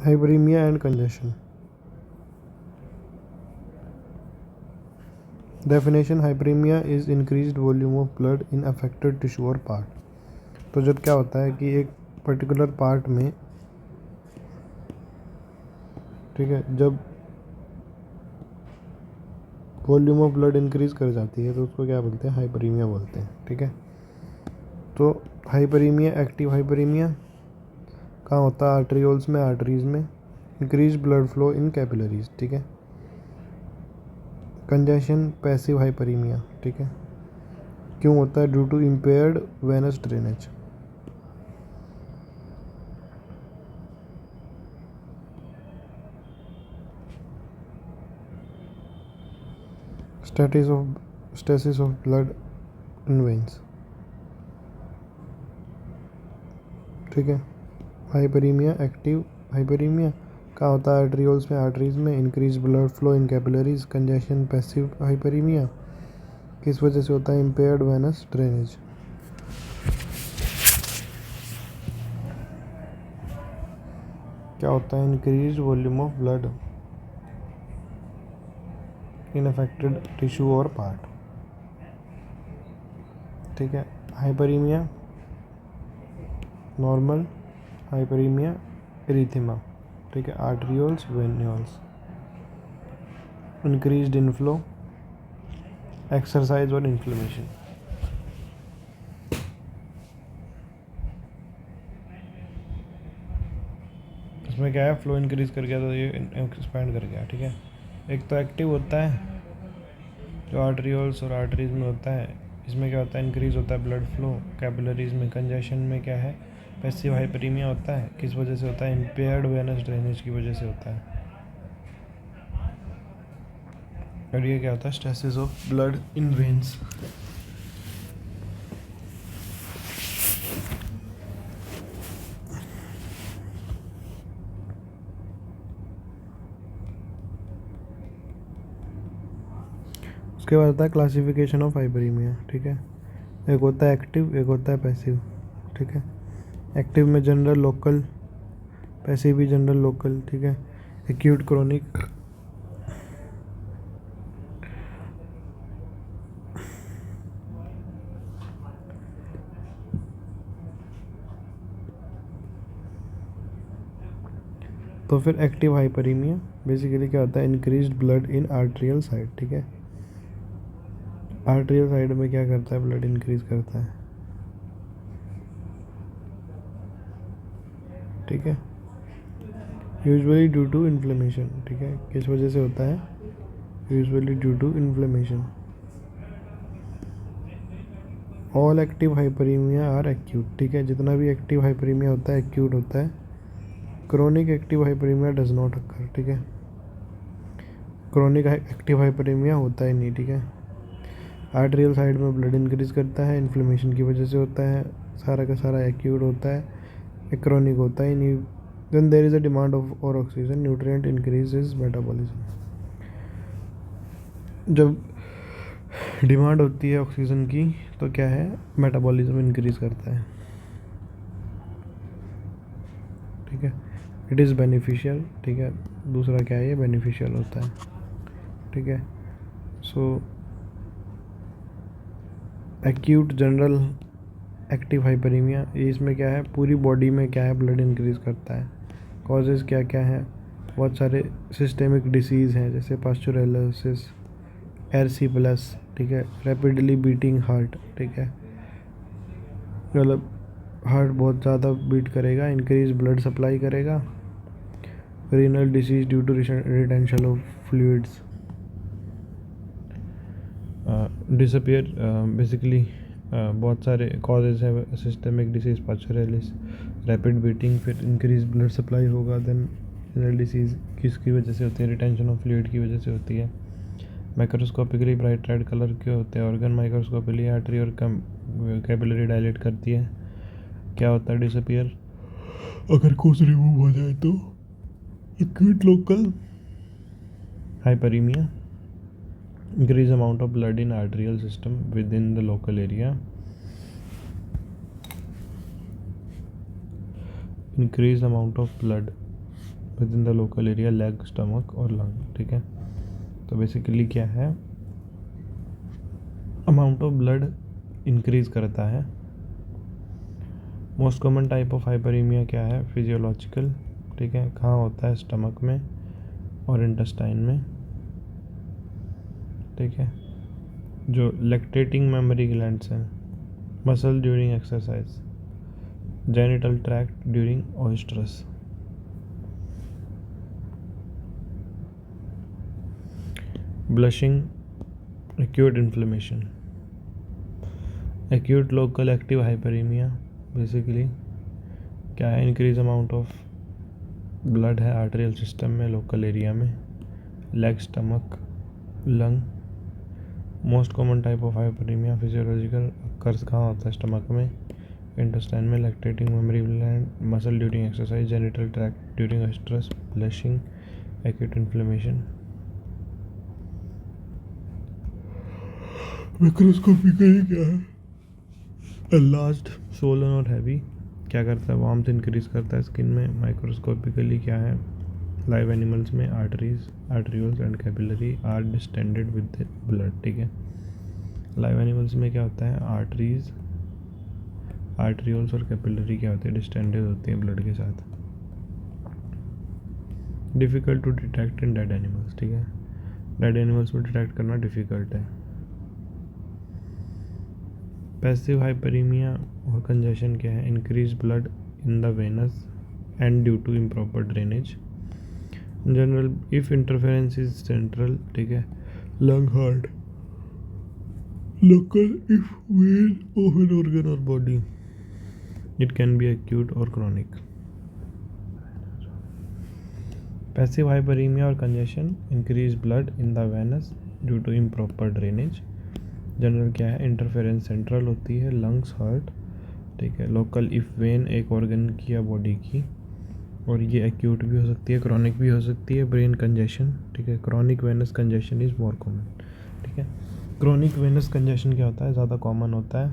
Hyperemia and congestion. Definition: hyperemia is increased volume of blood in affected tissue or part. तो जब क्या होता है कि एक पर्टिकुलर पार्ट में, ठीक है, जब वॉल्यूम ऑफ ब्लड इंक्रीज कर जाती है तो उसको क्या बोलते हैं? हाइपरीमिया बोलते हैं। ठीक है, तो हाइपरीमिया, एक्टिव हाइपरीमिया कहाँ होता है? आर्टरियोल्स में, आर्टरीज में। Increase blood flow in capillaries. ठीक है। Congestion, passive hyperemia. ठीक है, क्यों होता है? Due to impaired venous drainage. Stasis of blood in veins. ठीक है, हाइपरीमिया, एक्टिव हाइपरीमिया कहाँ होता है? आर्टरियोल्स में, आर्टरीज में। Increase blood flow in capillaries. Congestion, passive hyperaemia किस वजह से होता है? Impaired venous drainage. क्या होता है? Increase volume of blood in affected tissue और पार्ट। ठीक है, हाइपरीमिया नॉर्मल, हाइपरीमिया एरिथेमा। ठीक है, arterioles, venules. Increased inflow, exercise और इन्फ्लेमेशन। इसमें क्या है? फ्लो इंक्रीज कर गया तो ये एक्सपैंड कर गया। ठीक है, एक तो एक्टिव होता है जो आर्टरियोल्स और आर्टरीज में होता है। इसमें क्या होता है? इंक्रीज होता है ब्लड फ्लो कैपिलरीज में। कंजेशन में क्या है? पैसिव हाइपरीमिया होता है। किस वजह से होता है? इम्पेयर्ड वेनस ड्रेनेज की वजह से होता है। और ये क्या होता है? Stasis of blood in veins. उसके बाद होता है क्लासिफिकेशन ऑफ हाइपरीमिया। ठीक है, एक होता है एक्टिव, एक होता है पैसिव। ठीक है, एक्टिव में जनरल, लोकल। पैसिव भी जनरल, लोकल। ठीक है, एक्यूट, क्रोनिक। तो फिर एक्टिव हाइपरीमिया बेसिकली क्या होता है? Increased blood in arterial side. ठीक है, आर्टरियल साइड में क्या करता है? ब्लड इंक्रीज करता है। ठीक है, यूजुअली ड्यू टू इन्फ्लेमेशन। ठीक है, किस वजह से होता है? Usually due to inflammation. All active hyperemia are acute. ठीक है, जितना भी एक्टिव हाइपरीमिया होता है एक्यूट होता है। Chronic active hyperaemia does not occur. ठीक है, क्रोनिक एक्टिव हाइपरीमिया होता ही नहीं। ठीक है, आर्टरियल साइड में ब्लड इंक्रीज करता है, इन्फ्लेमेशन की वजह से होता है। सारा का सारा एक्यूट होता है, क्रोनिक होता ही नहीं। Then there is a demand of और ऑक्सीजन, न्यूट्रिएंट इंक्रीजेस मेटाबॉलिज्म। जब डिमांड होती है ऑक्सीजन की तो क्या है? मेटाबॉलिज्म इंक्रीज करता है। ठीक है, इट इज़ बेनिफिशियल। ठीक है, दूसरा क्या है? ये बेनिफिशियल होता है। ठीक है, सो एक्यूट जनरल एक्टिव हाइपरीमिया, ये इसमें क्या है? पूरी बॉडी में क्या है? ब्लड इंक्रीज करता है। कॉजेज़ क्या क्या हैं? बहुत सारे सिस्टेमिक डिसीज़ हैं, जैसे पास्चुरेलोसिस, एरसी प्लस। ठीक है, रैपिडली बीटिंग हार्ट। ठीक है, मतलब हार्ट बहुत ज़्यादा बीट करेगा, इंक्रीज ब्लड सप्लाई करेगा। Renal disease due to retention of fluids. Disappear basically बहुत सारे कॉजेज हैं। Systemic disease, pasteurellosis, rapid beating, फिर इंक्रीज ब्लड सप्लाई होगा। देन रीनल डिसीज़ किसकी वजह से होती है? रिटेंशन ऑफ फ्लूइड की वजह से होती है। माइक्रोस्कोपिकली ब्राइट रेड कलर के होते हैं ऑर्गन। माइक्रोस्कोपिकली आर्टरी और कैपिलरी डायलेट करती है। क्या होता है? डिसअपियर। अगर कोस रिमूव हो जाए तो acute local hyperaemia, increase amount of blood in arterial system within the local area. Increase amount of blood with in the local area, leg, stomach और लंग, ठीक है। तो बेसिकली क्या है, अमाउंट ऑफ ब्लड इंक्रीज करता है। Most common type of hyperaemia क्या है, फिजियोलॉजिकल, ठीक है। कहाँ होता है, स्टमक में और इंटेस्टाइन में, ठीक है। जो लैक्टेटिंग मेमोरी ग्लैंड्स हैं, muscle during exercise, genital tract during ओएस्ट्रस। Blushing, acute inflammation, acute local active hyperaemia basically क्या है, इंक्रीज अमाउंट ऑफ ब्लड है आर्टेरियल सिस्टम में, लोकल एरिया में, leg, stomach, lung. Most common type of hyperaemia physiological, कर्ज कहाँ होता है, stomach में, इंटेस्टाइन में, lactating memory gland, muscle during exercise, genital tract during stress, blushing, acute inflammation. Microscopically क्या है, लार्ज, सोलन और हैवी, क्या करता है, वार्मथ इंक्रीज करता है स्किन में। माइक्रोस्कोपिकली क्या है, लाइव एनिमल्स में arteries, arterioles and capillary are distended with blood, ठीक है। लाइव एनिमल्स में क्या होता है, आर्टरीज, आर्टरियोल्स और कैपिलरी क्या होते हैं, डिस्टेंडेड होते हैं ब्लड के साथ। Difficult to detect in dead animals, ठीक है। डेड एनिमल्स में डिटेक्ट करना डिफ़िकल्ट है। पैसिव हाइपरीमिया और कंजेशन क्या है, increase blood in the venous and due to improper drainage. General if interference is central, ठीक है, lung, heart, local if vein of an organ और body, it can be acute और chronic. Passive hyperemia और congestion, increase blood in the venous due to improper drainage. General क्या है, interference central होती है, lungs, heart, ठीक है। Local if when एक ऑर्गन की या बॉडी की, और ये एक्यूट भी हो सकती है, क्रॉनिक भी हो सकती है। ब्रेन कंजेशन, ठीक है, chronic venous congestion is more common, ठीक है। क्रॉनिक वेनस कंजेशन क्या होता है, ज़्यादा कॉमन होता है